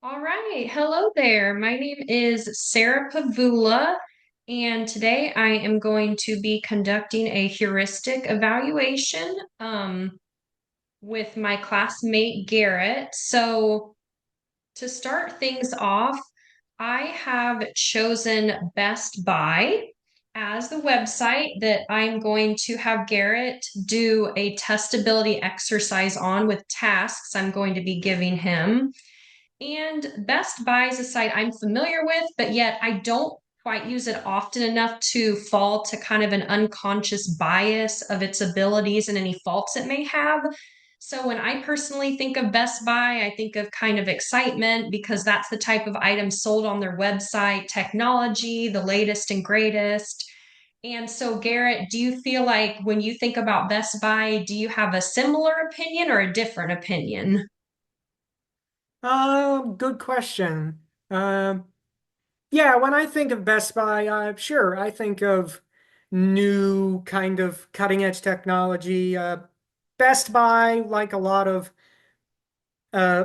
All right. Hello there. My name is Sarah Pavula, and today I am going to be conducting a heuristic evaluation with my classmate Garrett. So, to start things off, I have chosen Best Buy as the website that I'm going to have Garrett do a testability exercise on with tasks I'm going to be giving him. And Best Buy is a site I'm familiar with, but yet I don't quite use it often enough to fall to kind of an unconscious bias of its abilities and any faults it may have. So when I personally think of Best Buy, I think of kind of excitement because that's the type of item sold on their website, technology, the latest and greatest. And so, Garrett, do you feel like when you think about Best Buy, do you have a similar opinion or a different opinion? Good question. Yeah, when I think of Best Buy, sure, I think of new kind of cutting edge technology. Best Buy, like a lot of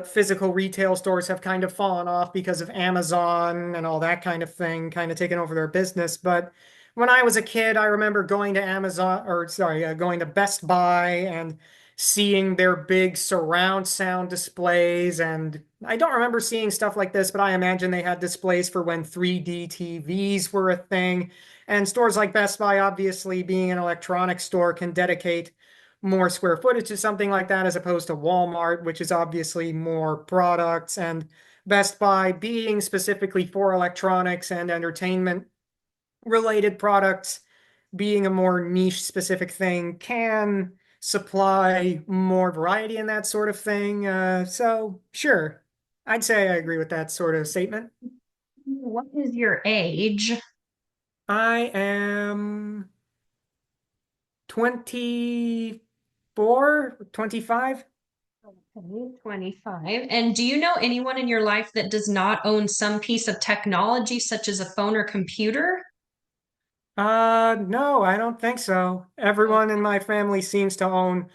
physical retail stores, have kind of fallen off because of Amazon and all that kind of thing, kind of taking over their business. But when I was a kid, I remember going to going to Best Buy and seeing their big surround sound displays. And I don't remember seeing stuff like this, but I imagine they had displays for when 3D TVs were a thing. And stores like Best Buy, obviously being an electronics store, can dedicate more square footage to something like that as opposed to Walmart, which is obviously more products, and Best Buy being specifically for electronics and entertainment related products, being a more niche specific thing, can supply more variety in that sort of thing. So, sure, I'd say I agree with that sort of statement. What is your age? I am 24, 25. Okay, 25. And do you know anyone in your life that does not own some piece of technology, such as a phone or computer? No, I don't think so. Oh, Everyone in my family seems to own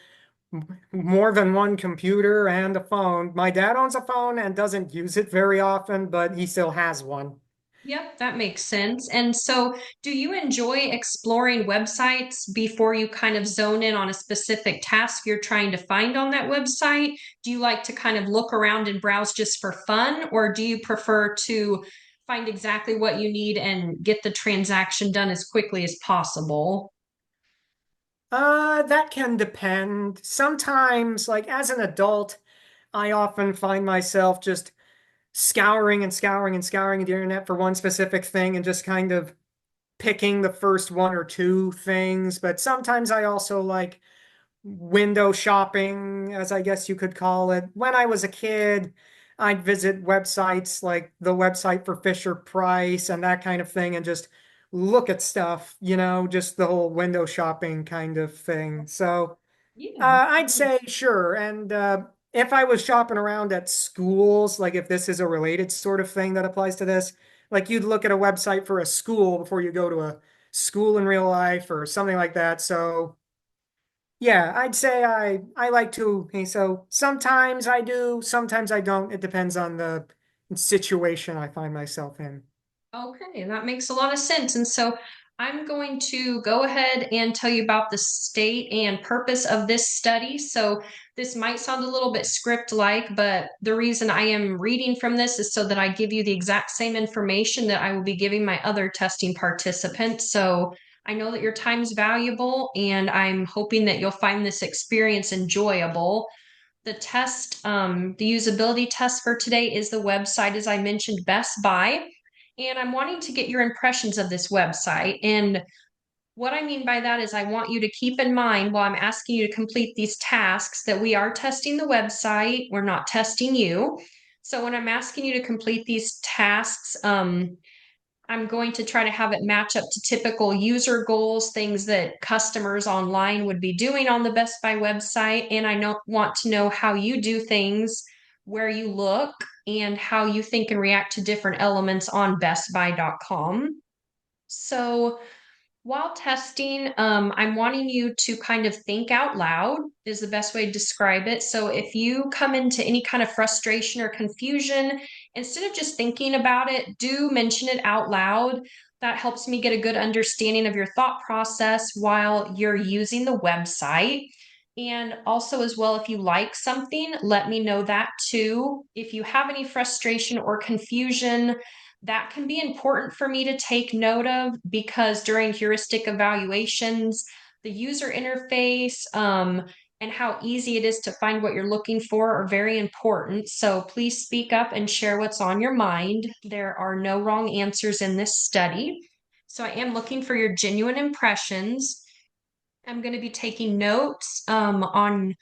more than one computer and a phone. My dad owns a phone and doesn't use it very often, but he still has one. yep, that makes sense. And so, do you enjoy exploring websites before you kind of zone in on a specific task you're trying to find on that website? Do you like to kind of look around and browse just for fun, or do you prefer to find exactly what you need and get the transaction done as quickly as possible? That can depend. Sometimes, like as an adult, I often find myself just scouring and scouring and scouring the internet for one specific thing and just kind of picking the first one or two things. But sometimes I also like window shopping, as I guess you could call it. When I was a kid, I'd visit websites like the website for Fisher Price and that kind of thing and just look at stuff, just the whole window shopping kind of thing. So Yeah. I'd say sure. And if I was shopping around at schools, like if this is a related sort of thing that applies to this, like you'd look at a website for a school before you go to a school in real life or something like that. So yeah, I'd say I like to. So sometimes I do, sometimes I don't. It depends on the situation I find myself in. Okay, that makes a lot of sense. And so I'm going to go ahead and tell you about the state and purpose of this study. So this might sound a little bit script-like, but the reason I am reading from this is so that I give you the exact same information that I will be giving my other testing participants. So I know that your time's valuable, and I'm hoping that you'll find this experience enjoyable. The usability test for today is the website, as I mentioned, Best Buy. And I'm wanting to get your impressions of this website. And what I mean by that is, I want you to keep in mind while I'm asking you to complete these tasks that we are testing the website, we're not testing you. So when I'm asking you to complete these tasks, I'm going to try to have it match up to typical user goals, things that customers online would be doing on the Best Buy website. And I want to know how you do things, where you look, and how you think and react to different elements on bestbuy.com. So While testing, I'm wanting you to kind of think out loud, is the best way to describe it. So if you come into any kind of frustration or confusion, instead of just thinking about it, do mention it out loud. That helps me get a good understanding of your thought process while you're using the website. And also, as well, if you like something, let me know that too. If you have any frustration or confusion, that can be important for me to take note of because during heuristic evaluations, the user interface and how easy it is to find what you're looking for are very important. So please speak up and share what's on your mind. There are no wrong answers in this study. So I am looking for your genuine impressions. I'm going to be taking notes on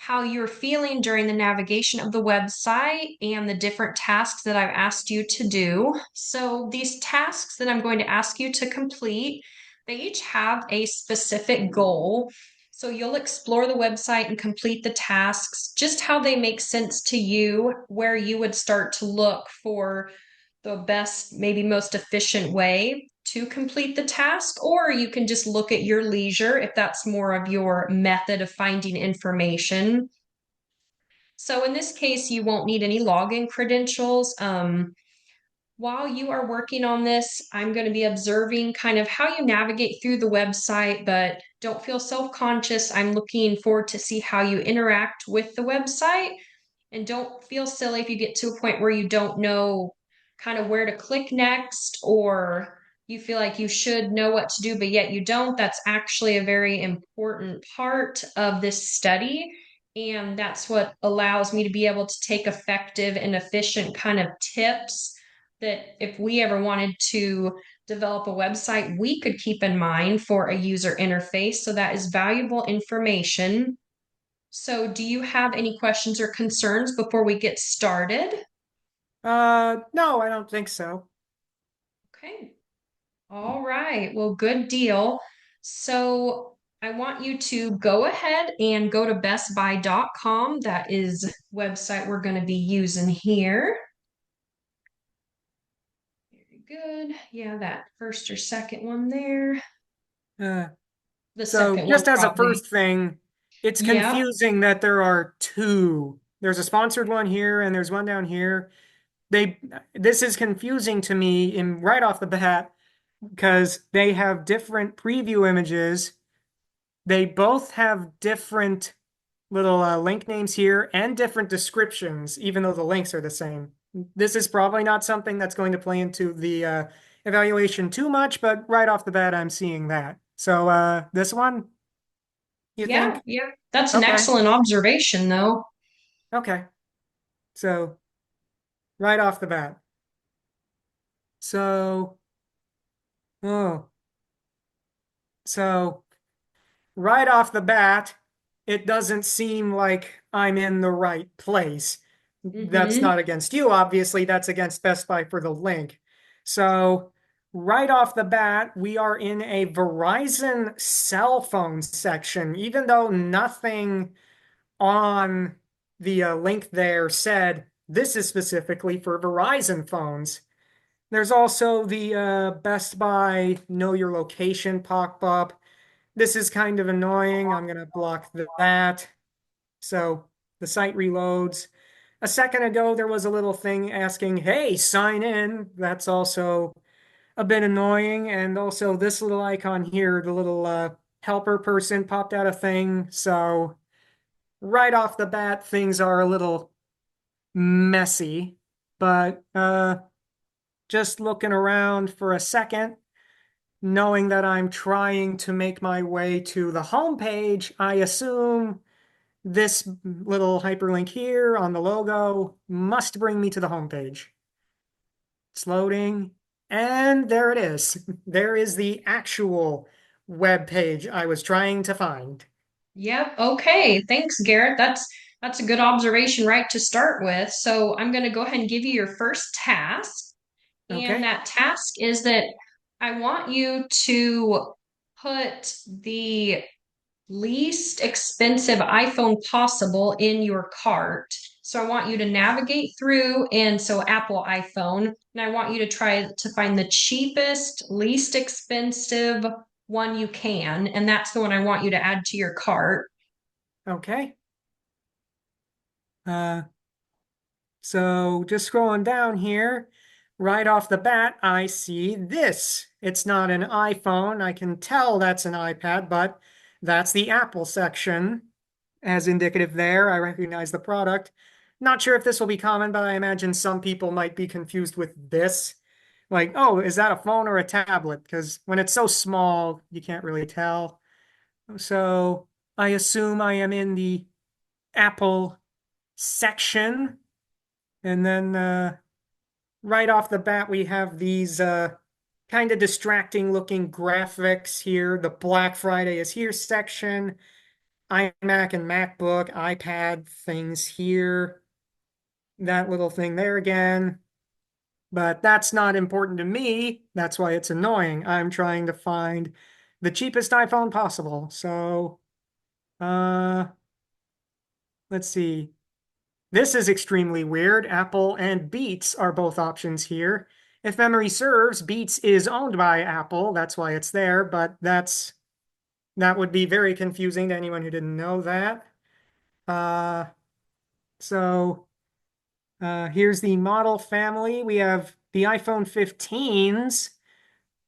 how you're feeling during the navigation of the website and the different tasks that I've asked you to do. So, these tasks that I'm going to ask you to complete, they each have a specific goal. So, you'll explore the website and complete the tasks, just how they make sense to you, where you would start to look for the best, maybe most efficient way to complete the task, or you can just look at your leisure if that's more of your method of finding information. So in this case, you won't need any login credentials. While you are working on this, I'm going to be observing kind of how you navigate through the website, but don't feel self-conscious. I'm looking forward to see how you interact with the website and don't feel silly if you get to a point where you don't know kind of where to click next or you feel like you should know what to do, but yet you don't. That's actually a very important part of this study. And that's what allows me to be able to take effective and efficient kind of tips that if we ever wanted to develop a website, we could keep in mind for a user interface. So that is valuable information. So, do you have any questions or concerns before we get started? No, I don't think so. Okay. All right. Well, good deal. So, I want you to go ahead and go to bestbuy.com. That is website we're going to be using here. Very good. Yeah, that first or second one there. Uh, The so second one just as a probably. first thing, it's Yeah. confusing that there are two. There's a sponsored one here and there's one down here. They this is confusing to me in right off the bat because they have different preview images. They both have different little link names here and different descriptions, even though the links are the same. This is probably not something that's going to play into the evaluation too much, but right off the bat, I'm seeing that. So this one, you Yeah. think? Yeah. That's an Okay, excellent observation, though. okay. So right off the bat. So, oh, so right off the bat, it doesn't seem like I'm in the right place. That's Mm-hmm. not against you, obviously. That's against Best Buy for the link. So, right off the bat, we are in a Verizon cell phone section, even though nothing on the link there said this is specifically for Verizon phones. There's also the Best Buy Know Your Location pop up. This is kind of annoying. I'm going to block that. So the site reloads. A second ago, there was a little thing asking, hey, sign in. That's also a bit annoying. And also, this little icon here, the little helper person popped out a thing. So, right off the bat, things are a little messy. But just looking around for a second, knowing that I'm trying to make my way to the home page, I assume this little hyperlink here on the logo must bring me to the home page. It's loading, and there it is. There is the actual web page I was trying to find. Yep. Okay. Thanks, Garrett. That's a good observation right to start with. So I'm going to go ahead and give you your first task. And Okay. that task is that I want you to put the least expensive iPhone possible in your cart. So I want you to navigate through, and so Apple iPhone, and I want you to try to find the cheapest, least expensive one you can, and that's the one I want you to add to your cart. Okay. Uh, so just scrolling down here, right off the bat, I see this. It's not an iPhone. I can tell that's an iPad, but that's the Apple section as indicative there. I recognize the product. Not sure if this will be common, but I imagine some people might be confused with this. Like, oh, is that a phone or a tablet? Because when it's so small, you can't really tell. So I assume I am in the Apple section. And then right off the bat, we have these kind of distracting looking graphics here. The Black Friday is here section, iMac and MacBook, iPad things here, that little thing there again. But that's not important to me. That's why it's annoying. I'm trying to find the cheapest iPhone possible. So, uh, let's see. This is extremely weird. Apple and Beats are both options here. If memory serves, Beats is owned by Apple. That's why it's there, but that would be very confusing to anyone who didn't know that. Uh, so here's the model family. We have the iPhone 15s,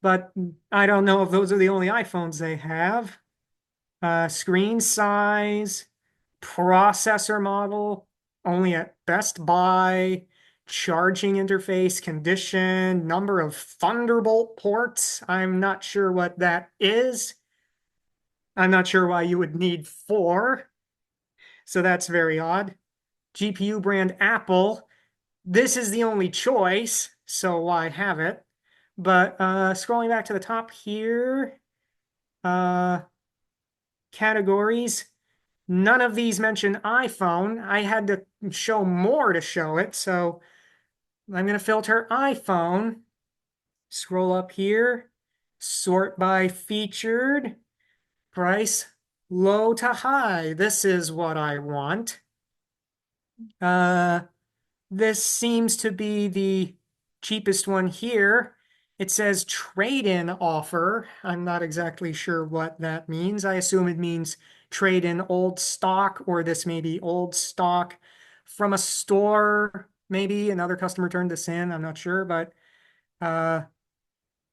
but I don't know if those are the only iPhones they have. Screen size, processor model, only at Best Buy, charging interface, condition, number of Thunderbolt ports. I'm not sure what that is. I'm not sure why you would need four. So that's very odd. GPU brand Apple. This is the only choice, so why have it? But scrolling back to the top here, uh, categories. None of these mention iPhone. I had to show more to show it, so I'm going to filter iPhone. Scroll up here, sort by featured, price, low to high. This is what I want. Uh, this seems to be the cheapest one here. It says trade-in offer. I'm not exactly sure what that means. I assume it means trade in old stock, or this may be old stock from a store. Maybe another customer turned this in. I'm not sure, but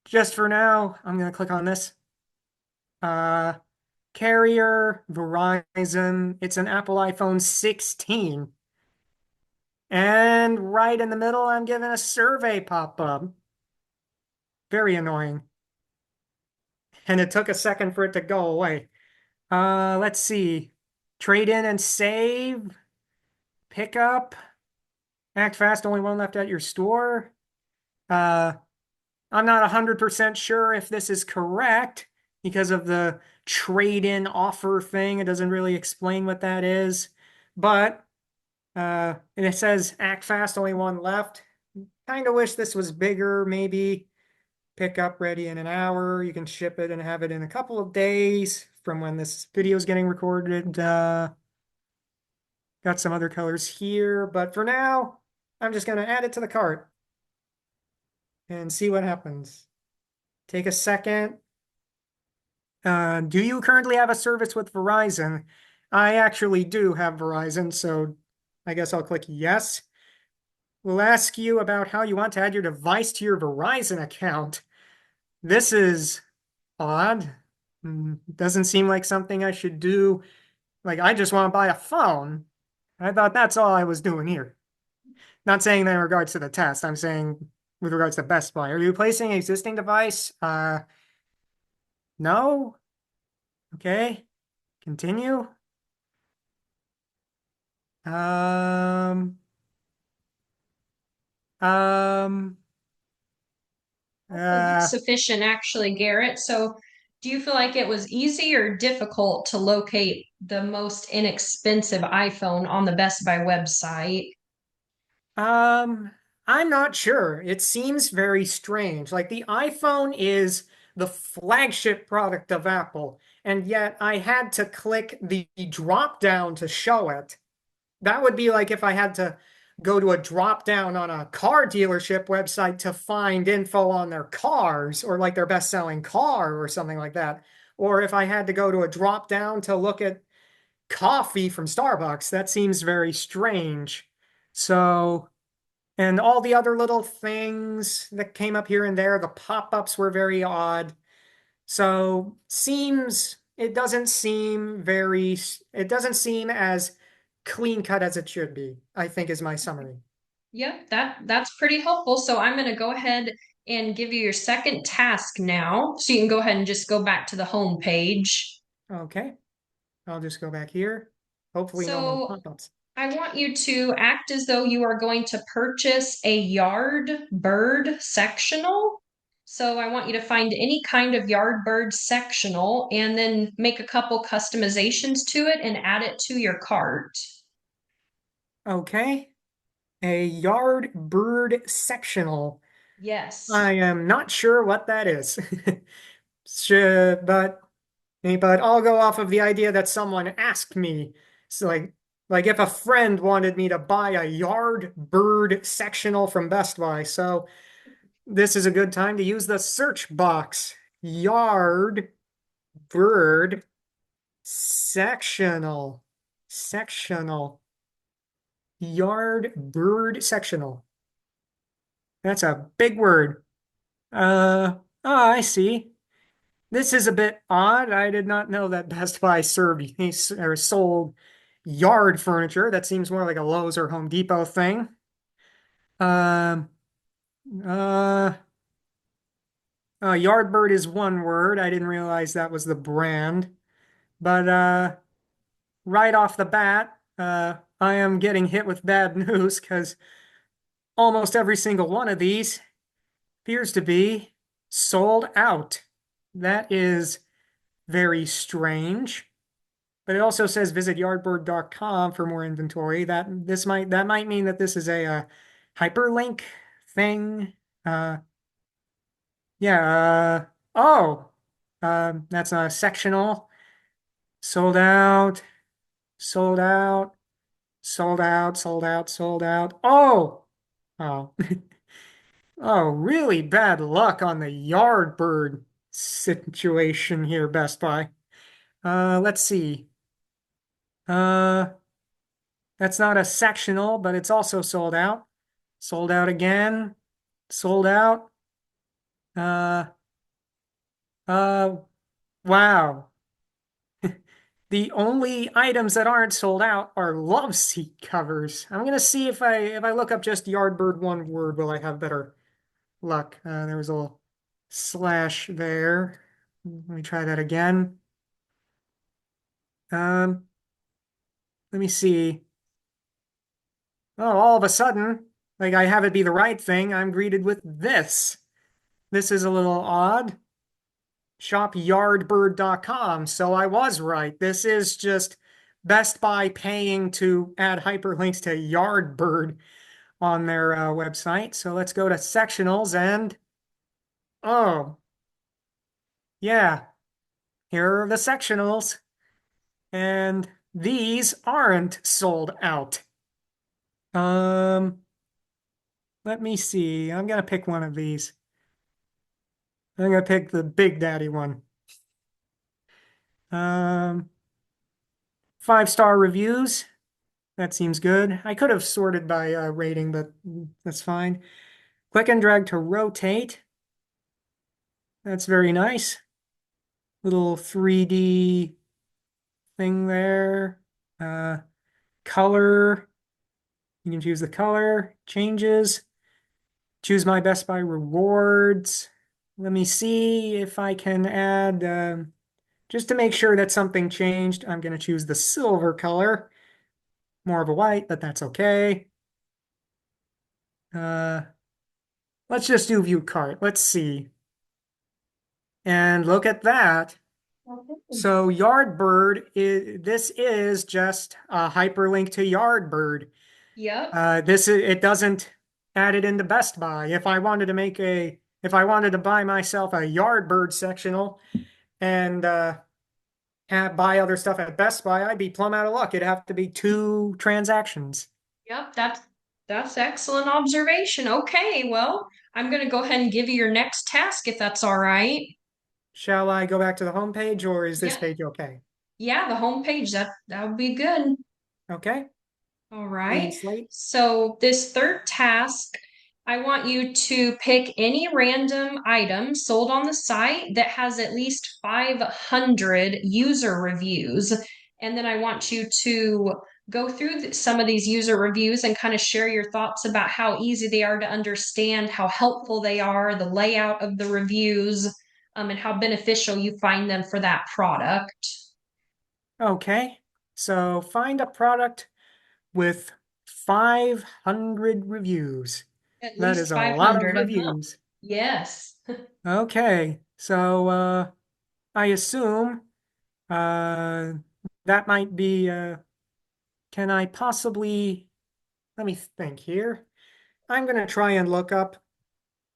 just for now, I'm going to click on this. Uh, Carrier, Verizon. It's an Apple iPhone 16. And right in the middle, I'm given a survey pop-up. Very annoying. And it took a second for it to go away. Let's see. Trade in and save. Pick up. Act fast, only one left at your store. Uh, I'm not 100% sure if this is correct because of the trade-in offer thing. It doesn't really explain what that is. But, and it says act fast, only one left. Kind of wish this was bigger, maybe. Pick up ready in an hour. You can ship it and have it in a couple of days from when this video is getting recorded. Got some other colors here, but for now, I'm just going to add it to the cart and see what happens. Take a second. Do you currently have a service with Verizon? I actually do have Verizon, so I guess I'll click yes. We'll ask you about how you want to add your device to your Verizon account. This is odd. Doesn't seem like something I should do. Like, I just want to buy a phone. I thought that's all I was doing here. Not saying that in regards to the test. I'm saying with regards to Best Buy. Are you replacing an existing device? No? Okay. Continue. Um, um, Hopefully that's uh, sufficient, actually, Garrett. So, do you feel like it was easy or difficult to locate the most inexpensive iPhone on the Best Buy website? um, I'm not sure. It seems very strange. Like the iPhone is the flagship product of Apple, and yet I had to click the drop down to show it. That would be like if I had to go to a drop down on a car dealership website to find info on their cars or like their best selling car or something like that. Or if I had to go to a drop down to look at coffee from Starbucks, that seems very strange. So, and all the other little things that came up here and there, the pop-ups were very odd. So, it doesn't seem as clean cut as it should be, I think is my summary. Yep, that's pretty helpful. So I'm going to go ahead and give you your second task now. So you can go ahead and just go back to the home page. Okay, I'll just go back here. Hopefully no more So pop-ups. I want you to act as though you are going to purchase a yard bird sectional. So I want you to find any kind of yard bird sectional and then make a couple customizations to it and add it to your cart. Okay, a yard bird sectional. Yes. I am not sure what that is. Sure, but I'll go off of the idea that someone asked me. So like if a friend wanted me to buy a yard bird sectional from Best Buy. So this is a good time to use the search box. Yard bird sectional. Sectional. Yard bird sectional. That's a big word. Oh, I see. This is a bit odd. I did not know that Best Buy served or sold yard furniture. That seems more like a Lowe's or Home Depot thing. Um, uh, Yardbird is one word. I didn't realize that was the brand. But right off the bat, I am getting hit with bad news because almost every single one of these appears to be sold out. That is very strange. But it also says visit yardbird.com for more inventory. That might mean that this is a hyperlink thing. Uh, yeah. That's a sectional. Sold out. Sold out. Sold out. Sold out. Sold out. Oh. Oh, really bad luck on the Yardbird situation here, Best Buy. Let's see. Uh, that's not a sectional, but it's also sold out. Sold out again. Sold out. Uh, uh, wow. The only items that aren't sold out are love seat covers. I'm gonna see if I look up just Yardbird one word, will I have better luck? There was a little slash there. Let me try that again. Um, Let me see. Oh, all of a sudden, like I have it be the right thing, I'm greeted with this. This is a little odd. Shopyardbird.com. So I was right. This is just Best Buy paying to add hyperlinks to Yardbird on their website. So let's go to sectionals and oh, yeah, here are the sectionals. And these aren't sold out. Um, Let me see. I'm gonna pick one of these. I'm gonna pick the Big Daddy one. Um, 5-star reviews. That seems good. I could have sorted by rating, but that's fine. Click and drag to rotate. That's very nice. Little 3D thing there. Uh, Color. You can choose the color. Changes. Choose my Best Buy rewards. Let me see if I can add, just to make sure that something changed, I'm going to choose the silver color. More of a white, but that's okay. Uh, let's just do view cart. Let's see. And look at that. So this is just a hyperlink to Yardbird. Yep. It doesn't add it into Best Buy. If I wanted to buy myself a Yardbird sectional and buy other stuff at Best Buy, I'd be plumb out of luck. It'd have to be two transactions. Yep, That's excellent observation. Okay, well, I'm going to go ahead and give you your next task if that's all right. Shall I go back to the home page or is this Yeah, page okay? yeah, the home page that would be good. Okay. All Clean right. slate. So this third task, I want you to pick any random item sold on the site that has at least 500 user reviews. And then I want you to go through some of these user reviews and kind of share your thoughts about how easy they are to understand, how helpful they are, the layout of the reviews, and how beneficial you find them for that product. Okay. So find a product with 500 reviews. At That least is a lot of 500. reviews. Yes. Okay. So I assume uh that might be can I possibly let me think here. I'm gonna try and look up.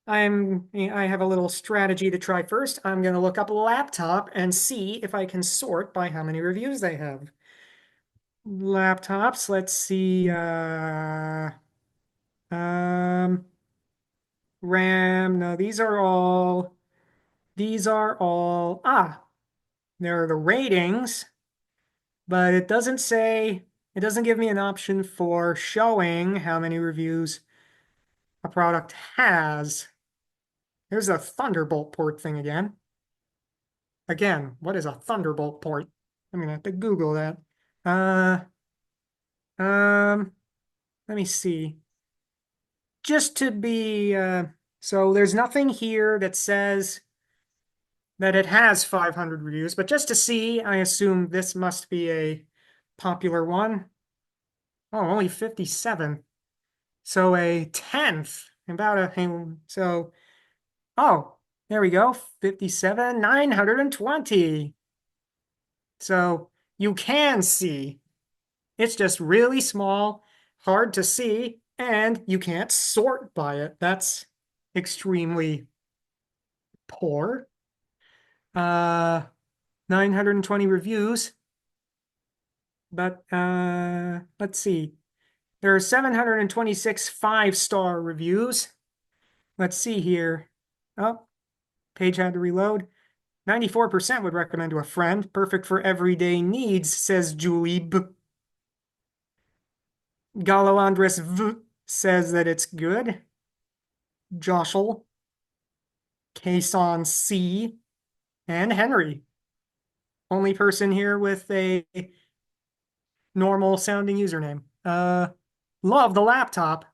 I have a little strategy to try first. I'm gonna look up a laptop and see if I can sort by how many reviews they have. Laptops, let's see, um RAM. No, these are all there are the ratings, but it doesn't give me an option for showing how many reviews a product has. Here's a Thunderbolt port thing again. Again, what is a Thunderbolt port? I'm gonna have to Google that. Uh, um, Let me see. Just to be, so there's nothing here that says that it has 500 reviews, but just to see, I assume this must be a popular one. Oh, only 57. So a tenth, about so, oh, there we go, 57, 920. So you can see. It's just really small, hard to see, and you can't sort by it. That's extremely poor. Uh, 920 reviews, but let's see. There are 726 five-star reviews. Let's see here. Oh, page had to reload. 94% would recommend to a friend. Perfect for everyday needs, says Julie B. Gallo Andres V says that it's good. Joshel, Kason C, and Henry. Only person here with a normal sounding username. Love the laptop.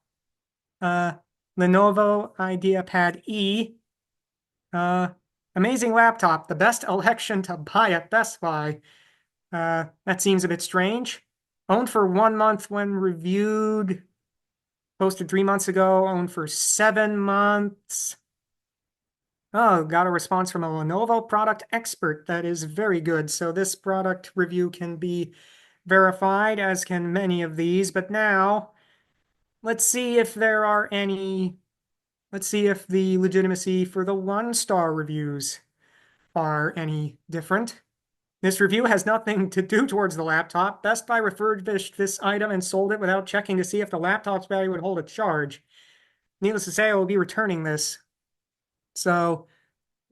Uh, Lenovo IdeaPad E. Uh, Amazing laptop. The best election to buy at Best Buy. That seems a bit strange. Owned for 1 month when reviewed. Posted 3 months ago. Owned for 7 months. Oh, got a response from a Lenovo product expert. That is very good. So this product review can be verified, as can many of these. But now, let's see if there are any. Let's see if the legitimacy for the one-star reviews are any different. This review has nothing to do towards the laptop. Best Buy refurbished this item and sold it without checking to see if the laptop's battery would hold a charge. Needless to say, I will be returning this. So,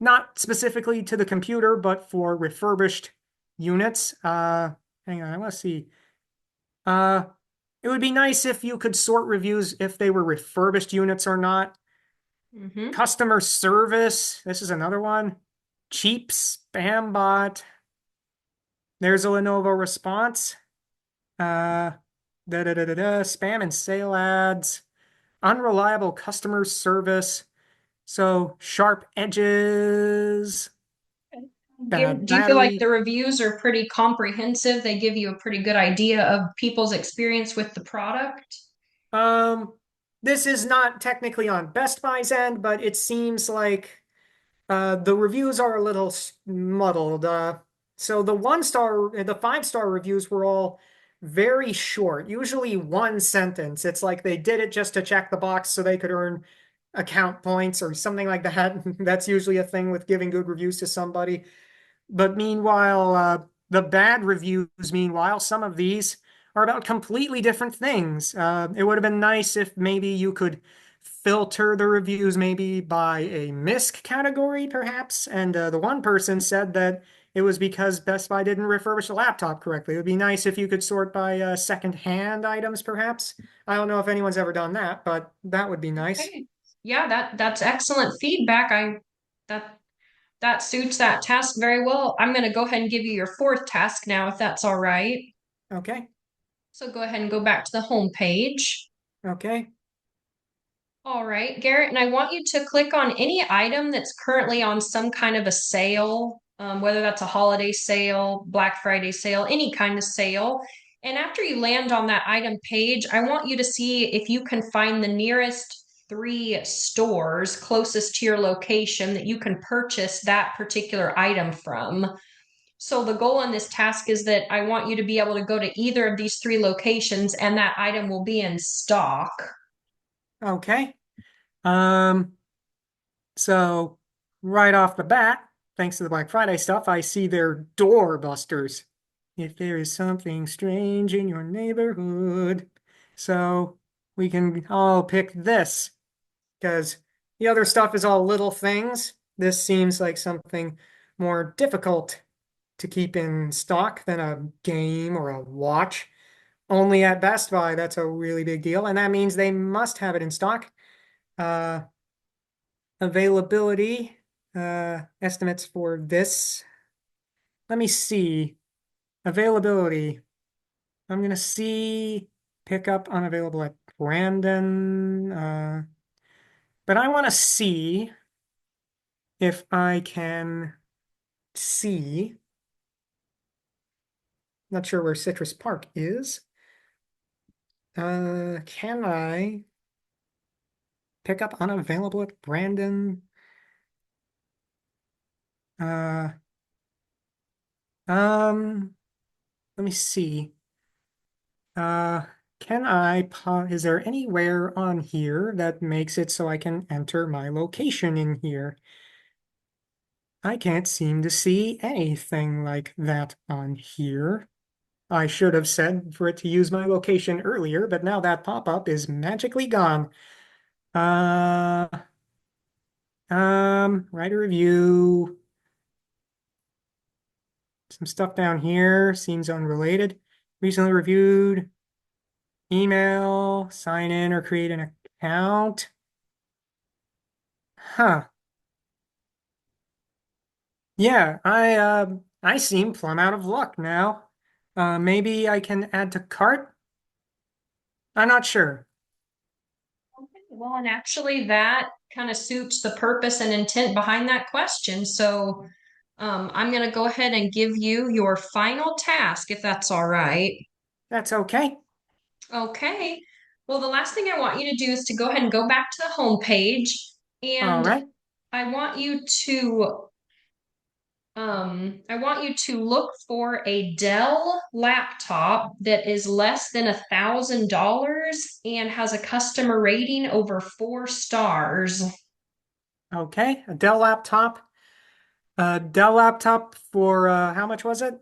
not specifically to the computer, but for refurbished units. Hang on, I want to see. Uh, it would be nice if you could sort reviews if they were refurbished units or not. Mm-hmm. Customer service. This is another one. Cheap spam bot. There's a Lenovo response. Uh, spam and sale ads. Unreliable customer service. So sharp edges. Bad Do you feel like battery. the reviews are pretty comprehensive? They give you a pretty good idea of people's experience with the product? Um, this is not technically on Best Buy's end, but it seems like the reviews are a little muddled. So the 5-star reviews were all very short, usually one sentence. It's like they did it just to check the box so they could earn account points or something like that. That's usually a thing with giving good reviews to somebody. But meanwhile, the bad reviews, meanwhile, some of these are about completely different things. It would have been nice if maybe you could filter the reviews maybe by a misc category, perhaps. And the one person said that it was because Best Buy didn't refurbish a laptop correctly. It would be nice if you could sort by second-hand items, perhaps. I don't know if anyone's ever done that, but that would be nice. Okay. Yeah, that's excellent feedback. That that suits that task very well. I'm going to go ahead and give you your fourth task now, if that's all right. Okay. So go ahead and go back to the home page. Okay. All right, Garrett, and I want you to click on any item that's currently on some kind of a sale, whether that's a holiday sale, Black Friday sale, any kind of sale. And after you land on that item page, I want you to see if you can find the nearest three stores closest to your location that you can purchase that particular item from. So the goal in this task is that I want you to be able to go to either of these three locations and that item will be in stock. Okay. Um, so right off the bat, thanks to the Black Friday stuff, I see their doorbusters. If there is something strange in your neighborhood. So we can all pick this because the other stuff is all little things. This seems like something more difficult to keep in stock than a game or a watch. Only at Best Buy, that's a really big deal, and that means they must have it in stock. Uh, Availability estimates for this. Let me see. Availability. I'm gonna see pickup unavailable at Brandon. But I want to see if I can see. Not sure where Citrus Park is. Can I pick up unavailable at Brandon? Uh, um, Let me see. Uh, is there anywhere on here that makes it so I can enter my location in here? I can't seem to see anything like that on here. I should have said for it to use my location earlier, but now that pop-up is magically gone. Uh, write a review. Some stuff down here seems unrelated. Recently reviewed. Email, sign in or create an account. Huh. Yeah, I seem plumb out of luck now. Maybe I can add to cart? I'm not sure. Okay, well, and actually, that kind of suits the purpose and intent behind that question. So, I'm going to go ahead and give you your final task, if that's all right. That's okay. Okay. Well, the last thing I want you to do is to go ahead and go back to the home page, All and right. I want you to look for a Dell laptop that is less than $1,000 and has a customer rating over 4 stars. Okay. A Dell laptop. A Dell laptop for how much was it?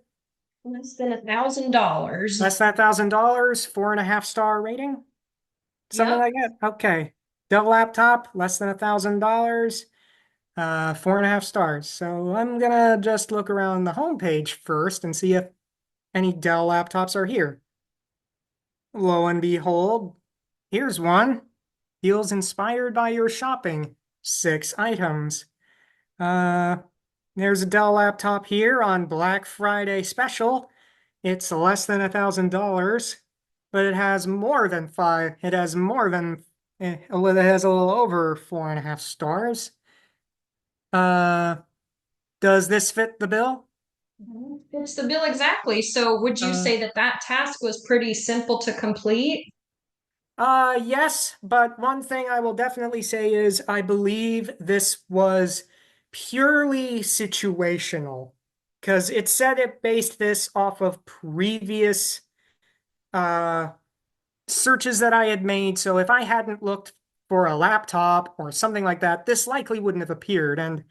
Less than $1,000. Less than $1,000, 4.5 star rating? Something Yep. like that. Okay. Dell laptop, less than $1,000, 4.5 stars. So I'm gonna just look around the homepage first and see if any Dell laptops are here. Lo and behold, here's one. Feels inspired by your shopping. 6 items. Uh, there's a Dell laptop here on Black Friday special. It's less than $1,000, but it has more than five. It has more than. It has a little over 4.5 stars. Uh, does this fit the bill? Fits the bill exactly. So, would you Uh, say that that task was pretty simple to complete? yes, but one thing I will definitely say is I believe this was purely situational because it said it based this off of previous uh, searches that I had made. So if I hadn't looked for a laptop or something like that, this likely wouldn't have appeared. And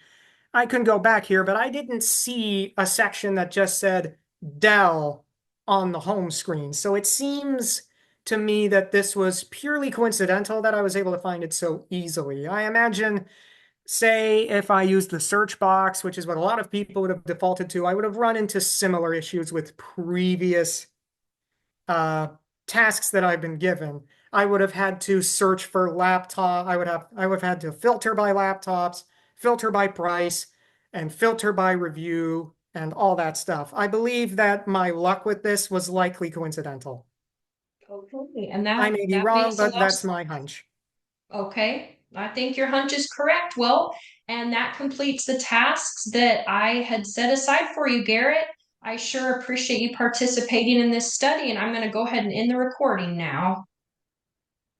I can go back here, but I didn't see a section that just said Dell on the home screen. So it seems to me that this was purely coincidental that I was able to find it so easily. I imagine, say, if I used the search box, which is what a lot of people would have defaulted to, I would have run into similar issues with previous uh, tasks that I've been given. I would have had to search for laptop. I would have had to filter by laptops, filter by price, and filter by review and all that stuff. I believe that my luck with this was likely coincidental. Okay, and I that may be that wrong, makes a but lot of that's sense. my hunch. Okay, I think your hunch is correct. Well, and that completes the tasks that I had set aside for you, Garrett. I sure appreciate you participating in this study, and I'm going to go ahead and end the recording now.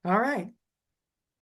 All right.